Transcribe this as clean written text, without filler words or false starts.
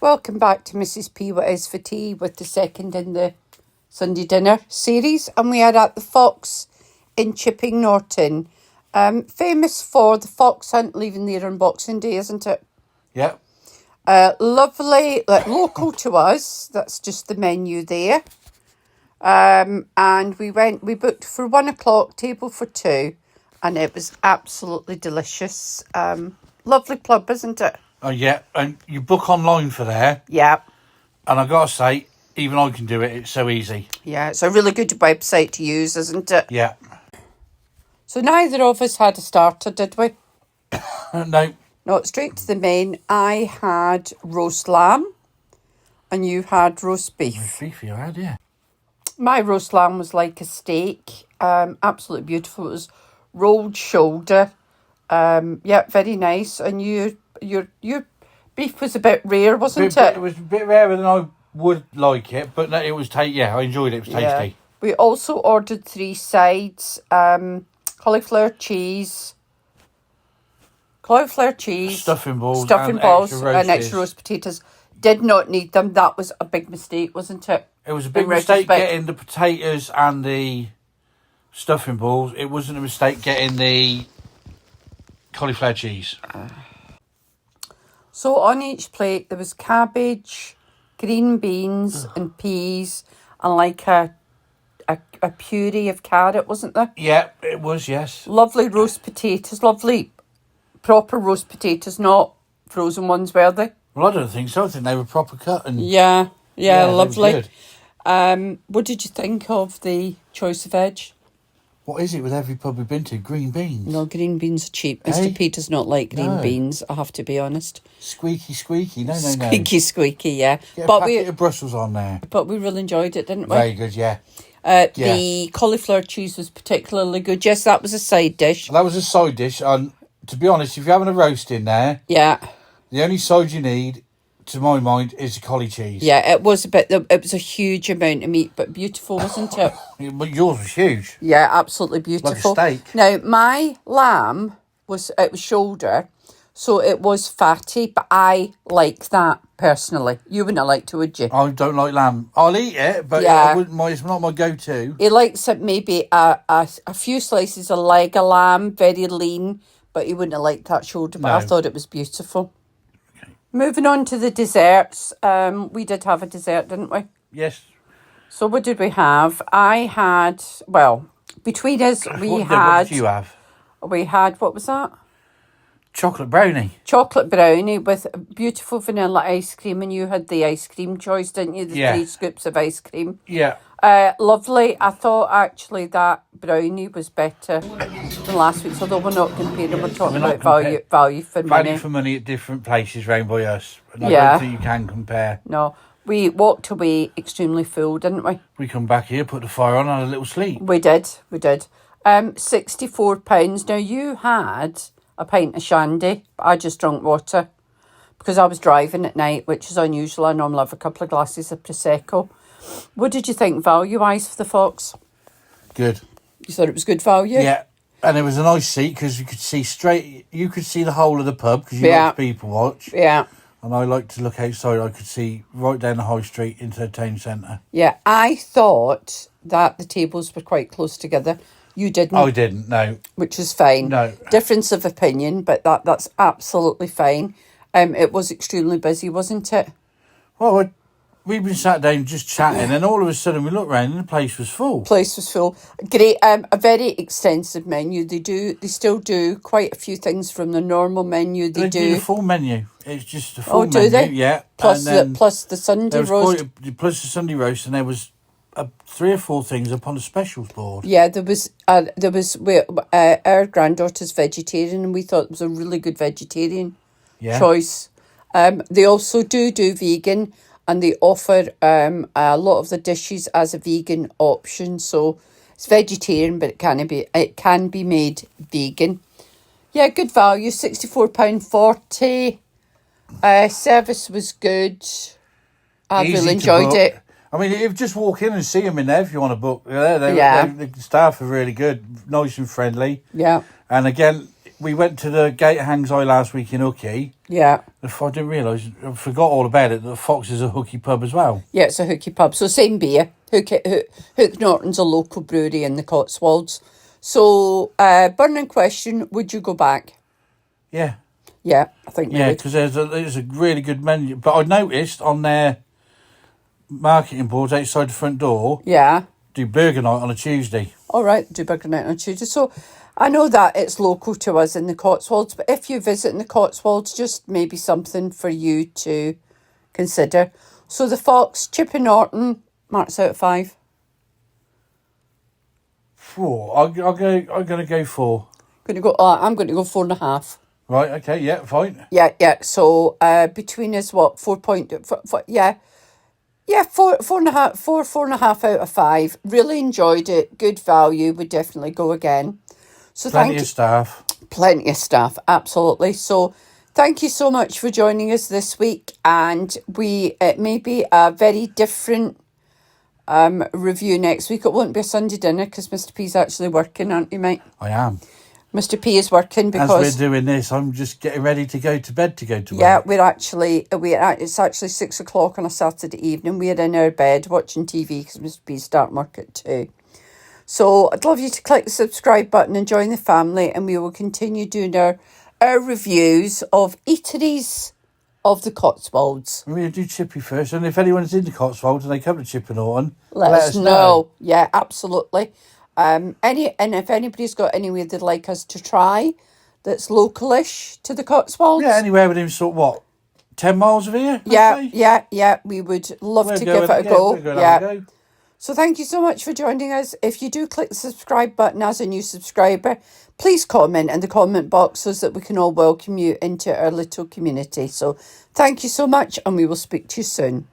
Welcome back to Mrs. P What Is for Tea with the second in the Sunday dinner series, and we are at the Fox in Chipping Norton. Famous for the fox hunt leaving there on Boxing Day, isn't it? Yeah. Lovely, local to us. That's just the menu there. And we booked for 1 o'clock, table for 2, and it was absolutely delicious. Lovely pub, isn't it? Oh, yeah. And you book online for there. Yeah. And I got to say, even I can do it. It's so easy. Yeah, it's a really good website to use, isn't it? Yeah. So neither of us had a starter, did we? No. No, straight to the main. I had roast lamb and you had roast beef. Beef you had, yeah. My roast lamb was like a steak. Absolutely beautiful. It was rolled shoulder. Yeah, very nice. And your beef was a bit rare, wasn't it? It was a bit rarer than I would like it, but it was yeah, I enjoyed it. It was tasty. Yeah. We also ordered 3 sides. Cauliflower cheese, stuffing balls, and extra roast potatoes. Did not need them. That was a big mistake, wasn't it? It was a big mistake getting the potatoes and the stuffing balls. It wasn't a mistake getting the cauliflower cheese. So on each plate there was cabbage, green beans and peas, and like a puree of carrot, wasn't there? Yeah, it was, yes. Lovely roast potatoes, lovely proper roast potatoes, not frozen ones, were they? Well, I don't think so. I think they were proper cut. And yeah, lovely. Good. What did you think of the choice of veg? What is it with every pub we've been to? Green beans? No, green beans are cheap. Mr. P does not like green beans, I have to be honest. Squeaky. No. Squeaky, yeah. Get a packet of Brussels on there. But we really enjoyed it, didn't we? Very good, yeah. The cauliflower cheese was particularly good. Yes, that was a side dish. That was a side dish. And to be honest, if you're having a roast in there, yeah, the only side you need, to my mind, is the cauli cheese. Yeah, it was a huge amount of meat, but beautiful, wasn't it? But yours was huge. Yeah, absolutely beautiful. Like a steak. Now, my lamb was shoulder, so it was fatty, but I like that personally. You wouldn't have liked it, would you? I don't like lamb. I'll eat it, but yeah. It's not my go-to. He likes it maybe a few slices of leg of lamb, very lean, but he wouldn't have liked that shoulder, but I thought it was beautiful. Okay. Moving on to the desserts. We did have a dessert, didn't we? Yes. So what did we have? I had, between us, what did you have? We had, what was that? Chocolate brownie. Chocolate brownie with beautiful vanilla ice cream, and you had the ice cream choice, didn't you? The 3 scoops of ice cream. Yeah. Lovely. I thought actually that brownie was better than last week's, although we're not comparing, we're talking about value for money. Value for money at different places round by us. And I don't think you can compare. No. We walked away extremely full, didn't we? We come back here, put the fire on, and had a little sleep. We did. £64. Now, you had a pint of shandy, but I just drank water because I was driving at night, which is unusual. I normally have a couple of glasses of Prosecco. What did you think value-wise for the Fox? Good. You thought it was good value? Yeah, and it was a nice seat because you could see the whole of the pub because you like to people watch. Yeah. And I like to look outside. I could see right down the high street into the town centre. Yeah, I thought that the tables were quite close together. You didn't. I didn't, no. Which was fine. No. Difference of opinion, but that's absolutely fine. It was extremely busy, wasn't it? Well, we've been sat down just chatting, and all of a sudden we looked round and the place was full. Great. A very extensive menu. They still do quite a few things from the normal menu. They do the full menu. It's just a full menu. Oh, do they? Yeah. Plus the Sunday roast. Plus the Sunday roast, and there was 3 or 4 things up on the specials board. Yeah, there was our granddaughter's vegetarian, and we thought it was a really good vegetarian choice. They also do vegan, and they offer a lot of the dishes as a vegan option. So it's vegetarian, but it can be made vegan. Yeah, good value. £64.40. Service was good. I really enjoyed it. I mean, you just walk in and see them in there if you want to book. The staff are really good, nice and friendly. Yeah. And again, we went to the Gate of Hangs Eye last week in Hooky. Yeah. I didn't realise, I forgot all about it, that Fox is a hooky pub as well. Yeah, it's a hooky pub. So same beer. Hook Norton's a local brewery in the Cotswolds. So, burning question, would you go back? Yeah. Yeah, I think you would. Yeah, because there's a really good menu. But I noticed on their marketing boards outside the front door, Yeah. do burger night on a Tuesday. All right, do burger night on Tuesday. So I know that it's local to us in the Cotswolds, but if you visit in the Cotswolds, just maybe something for you to consider. So the Fox Chipping Norton marks out of 5. 4. I'm gonna go 4. I'm going to go 4.5. Right. Okay. Yeah. Fine. Yeah. So between us, what 4.4? Yeah. 4.5 out of 5. Really enjoyed it. Good value. Would definitely go again. So Plenty of staff. Plenty of staff, absolutely. So thank you so much for joining us this week, and it may be a very different review next week. It won't be a Sunday dinner because Mr. P's actually working, aren't you, mate? I am. Mr. P is working because as we're doing this, I'm just getting ready to go to bed to go to work. Yeah, it's actually 6 o'clock on a Saturday evening. We're in our bed watching TV because Mr. P's starting work at 2. So I'd love you to click the subscribe button and join the family, and we will continue doing our reviews of eateries of the Cotswolds. We're going to do Chippy first, and if anyone's in the Cotswolds and they come to Chipping Norton, let us know. Yeah, absolutely. And if anybody's got anywhere they'd like us to try that's localish to the Cotswolds. Yeah, anywhere within 10 miles of here? Yeah. We would love to give it a go. Yeah. So thank you so much for joining us. If you do click the subscribe button as a new subscriber, please comment in the comment box so that we can all welcome you into our little community. So thank you so much, and we will speak to you soon.